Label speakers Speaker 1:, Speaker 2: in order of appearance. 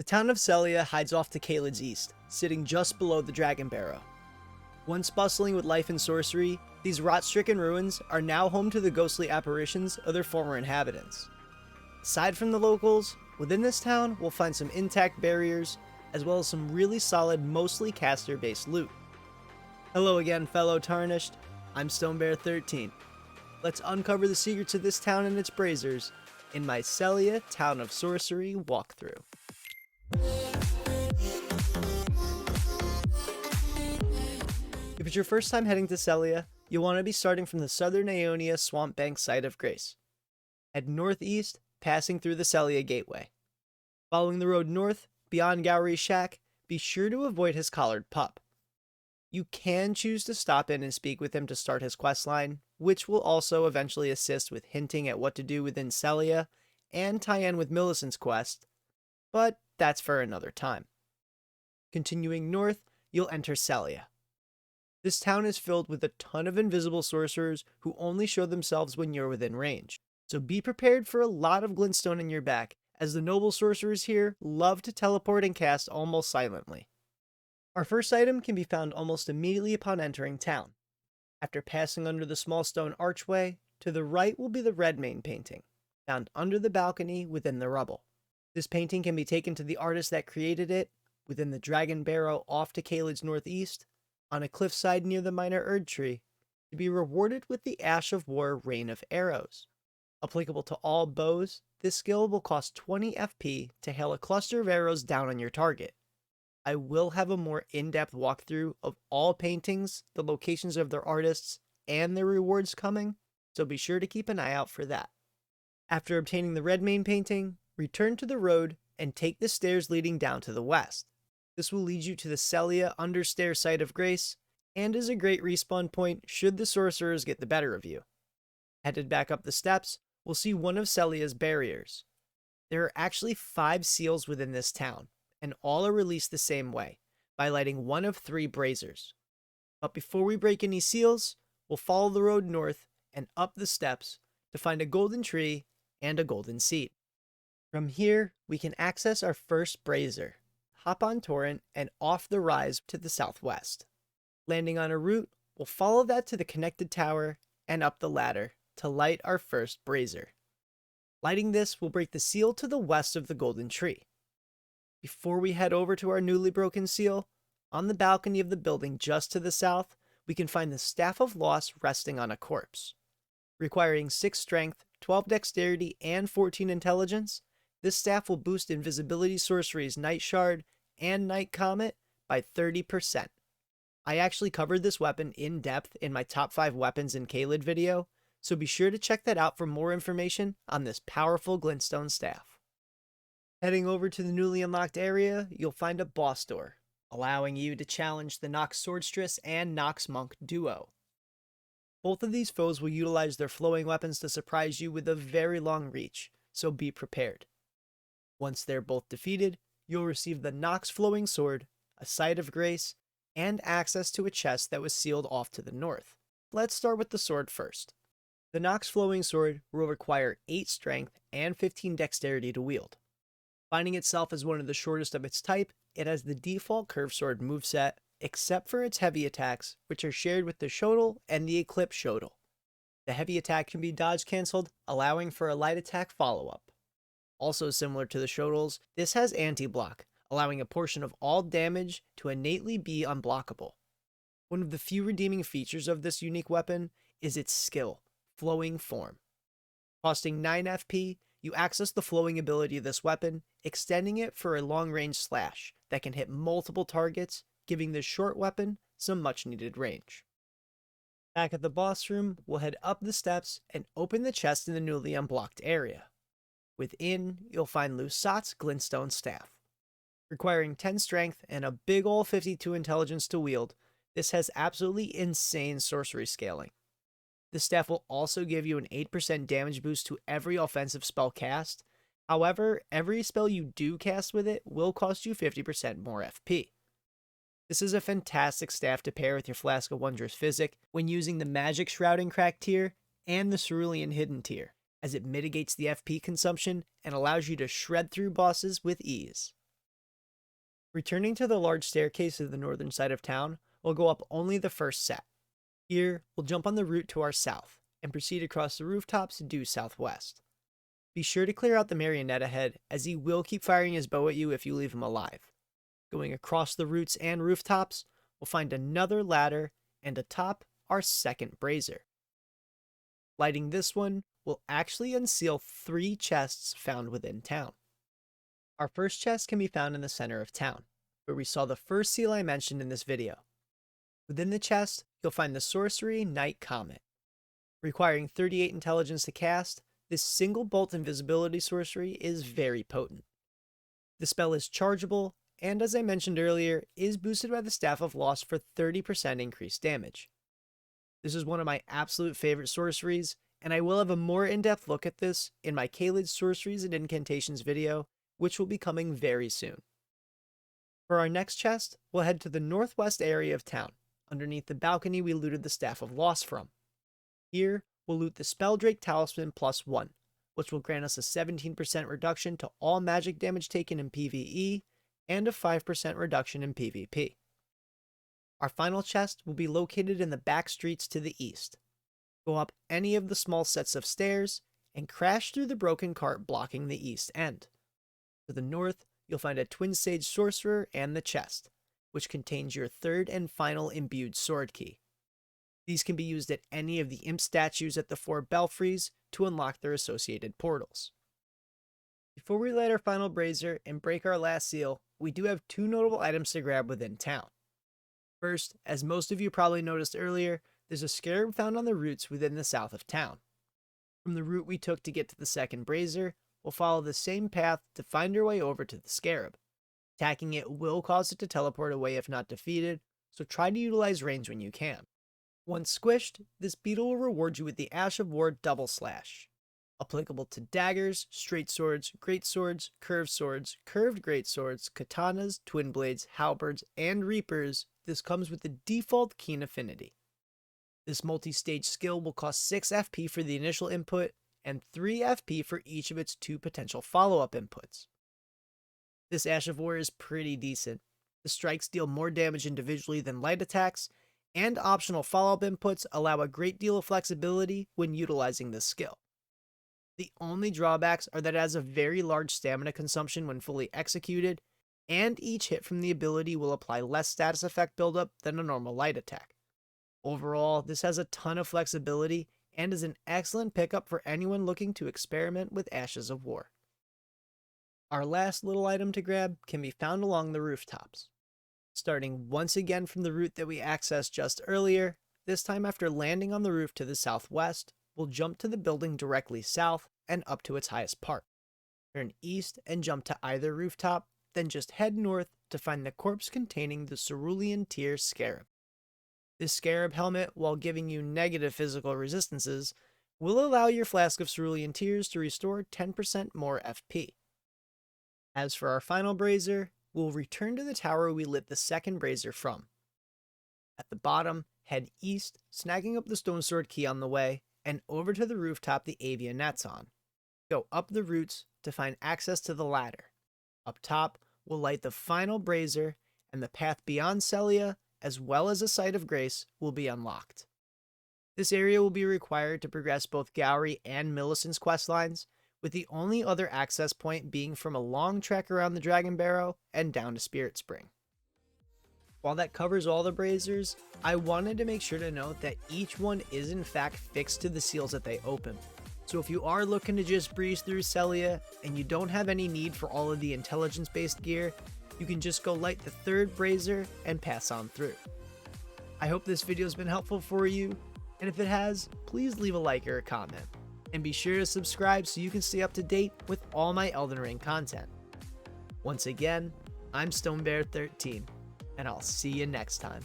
Speaker 1: The town of Sellia hides off to Caelid's east, sitting just below the Dragon Barrow. Once bustling with life and sorcery, these rot-stricken ruins are now home to the ghostly apparitions of their former inhabitants. Aside from the locals, within this town we'll find some intact barriers, as well as some really solid, mostly caster-based loot. Hello again, fellow Tarnished. I'm StoneBear13. Let's uncover the secrets of this town and its braziers in my Sellia Town of Sorcery walkthrough. If it's your first time heading to Sellia, you'll want to be starting from the southern Aeonia Swamp Bank site of Grace. Head northeast, passing through the Sellia Gateway. Following the road north, beyond Gowry's shack, be sure to avoid his collared pup. You can choose to stop in and speak with him to start his questline, which will also eventually assist with hinting at what to do within Sellia and tie in with Millicent's quest, but that's for another time. Continuing north, you'll enter Sellia. This town is filled with a ton of invisible sorcerers who only show themselves when you're within range, so be prepared for a lot of glintstone in your back, as the noble sorcerers here love to teleport and cast almost silently. Our first item can be found almost immediately upon entering town. After passing under the small stone archway, to the right will be the Redmane Painting, found under the balcony within the rubble. This painting can be taken to the artist that created it, within the Dragon Barrow off to Caelid's northeast, on a cliffside near the minor Erd tree, to be rewarded with the Ash of War Rain of Arrows. Applicable to all bows, this skill will cost 20 FP to hail a cluster of arrows down on your target. I will have a more in-depth walkthrough of all paintings, the locations of their artists, and their rewards coming, so be sure to keep an eye out for that. After obtaining the Redmane Painting, return to the road and take the stairs leading down to the west. This will lead you to the Sellia Understair site of Grace, and is a great respawn point should the sorcerers get the better of you. Headed back up the steps, we'll see one of Sellia's barriers. There are actually 5 seals within this town, and all are released the same way, by lighting one of 3 braziers. But before we break any seals, we'll follow the road north and up the steps to find a golden tree and a golden seed. From here, we can access our first brazier, hop on Torrent, and off the rise to the southwest. Landing on a route, we'll follow that to the connected tower and up the ladder to light our first brazier. Lighting this will break the seal to the west of the golden tree. Before we head over to our newly broken seal, on the balcony of the building just to the south, we can find the Staff of Loss resting on a corpse. Requiring 6 strength, 12 dexterity, and 14 intelligence, this staff will boost Invisibility Sorcery's Night Shard and Night Comet by 30%. I actually covered this weapon in depth in my top 5 weapons in Caelid video, so be sure to check that out for more information on this powerful Glintstone staff. Heading over to the newly unlocked area, you'll find a boss door, allowing you to challenge the Nox Swordstress and Nox Monk duo. Both of these foes will utilize their flowing weapons to surprise you with a very long reach, so be prepared. Once they're both defeated, you'll receive the Nox Flowing Sword, a Site of Grace, and access to a chest that was sealed off to the north. Let's start with the sword first. The Nox Flowing Sword will require 8 strength and 15 dexterity to wield. Finding itself as one of the shortest of its type, it has the default curved sword moveset, except for its heavy attacks, which are shared with the Shodel and the Eclipse Shodel. The heavy attack can be dodge cancelled, allowing for a light attack follow-up. Also similar to the Shodels, this has anti-block, allowing a portion of all damage to innately be unblockable. One of the few redeeming features of this unique weapon is its skill, Flowing Form. Costing 9 FP, you access the flowing ability of this weapon, extending it for a long-range slash that can hit multiple targets, giving this short weapon some much-needed range. Back at the boss room, we'll head up the steps and open the chest in the newly unblocked area. Within, you'll find Lusat's Glintstone staff. Requiring 10 strength and a big ol' 52 intelligence to wield, this has absolutely insane sorcery scaling. The staff will also give you an 8% damage boost to every offensive spell cast. However, every spell you do cast with it will cost you 50% more FP. This is a fantastic staff to pair with your Flask of Wondrous Physic when using the Magic Shrouding Crack tier and the Cerulean Hidden tier, as it mitigates the FP consumption and allows you to shred through bosses with ease. Returning to the large staircase of the northern side of town, we'll go up only the first set. Here, we'll jump on the route to our south, and proceed across the rooftops due southwest. Be sure to clear out the marionette ahead, as he will keep firing his bow at you if you leave him alive. Going across the routes and rooftops, we'll find another ladder, and atop our second brazier. Lighting this one will actually unseal 3 chests found within town. Our first chest can be found in the center of town, where we saw the first seal I mentioned in this video. Within the chest, you'll find the Sorcery Night Comet. Requiring 38 intelligence to cast, this single bolt invisibility sorcery is very potent. The spell is chargeable, and as I mentioned earlier, is boosted by the Staff of Loss for 30% increased damage. This is one of my absolute favorite sorceries, and I will have a more in-depth look at this in my Caelid Sorceries and Incantations video, which will be coming very soon. For our next chest, we'll head to the northwest area of town, underneath the balcony we looted the Staff of Loss from. Here, we'll loot the Spelldrake Talisman +1, which will grant us a 17% reduction to all magic damage taken in PvE, and a 5% reduction in PvP. Our final chest will be located in the back streets to the east. Go up any of the small sets of stairs, and crash through the broken cart blocking the east end. To the north, you'll find a Twin Sage Sorcerer and the chest, which contains your third and final Imbued Sword Key. These can be used at any of the imp statues at the 4 belfries to unlock their associated portals. Before we light our final brazier and break our last seal, we do have 2 notable items to grab within town. First, as most of you probably noticed earlier, there's a Scarab found on the routes within the south of town. From the route we took to get to the second brazier, we'll follow the same path to find our way over to the Scarab. Attacking it will cause it to teleport away if not defeated, so try to utilize range when you can. Once squished, this beetle will reward you with the Ash of War Double Slash. Applicable to daggers, straight swords, great swords, curved great swords, katanas, twin blades, halberds, and reapers, this comes with the default keen affinity. This multi-stage skill will cost 6 FP for the initial input, and 3 FP for each of its 2 potential follow-up inputs. This Ash of War is pretty decent. The strikes deal more damage individually than light attacks, and optional follow-up inputs allow a great deal of flexibility when utilizing this skill. The only drawbacks are that it has a very large stamina consumption when fully executed, and each hit from the ability will apply less status effect buildup than a normal light attack. Overall, this has a ton of flexibility and is an excellent pickup for anyone looking to experiment with Ashes of War. Our last little item to grab can be found along the rooftops. Starting once again from the route that we accessed just earlier, this time after landing on the roof to the southwest, we'll jump to the building directly south and up to its highest part. Turn east and jump to either rooftop, then just head north to find the corpse containing the Cerulean tier Scarab. This Scarab helmet, while giving you negative physical resistances, will allow your Flask of Cerulean Tears to restore 10% more FP. As for our final brazier, we'll return to the tower we lit the second brazier from. At the bottom, head east, snagging up the Stone Sword Key on the way, and over to the rooftop the Avionet's on. Go up the routes to find access to the ladder. Up top, we'll light the final brazier, and the path beyond Sellia, as well as a Site of Grace, will be unlocked. This area will be required to progress both Gowry and Millicent's questlines, with the only other access point being from a long trek around the Dragon Barrow and down to Spirit Spring. While that covers all the braziers, I wanted to make sure to note that each one is in fact fixed to the seals that they open. So if you are looking to just breeze through Sellia and you don't have any need for all of the intelligence-based gear, you can just go light the third brazier and pass on through. I hope this video has been helpful for you, and if it has, please leave a like or a comment. And be sure to subscribe so you can stay up to date with all my Elden Ring content. Once again, I'm StoneBear13, and I'll see you next time.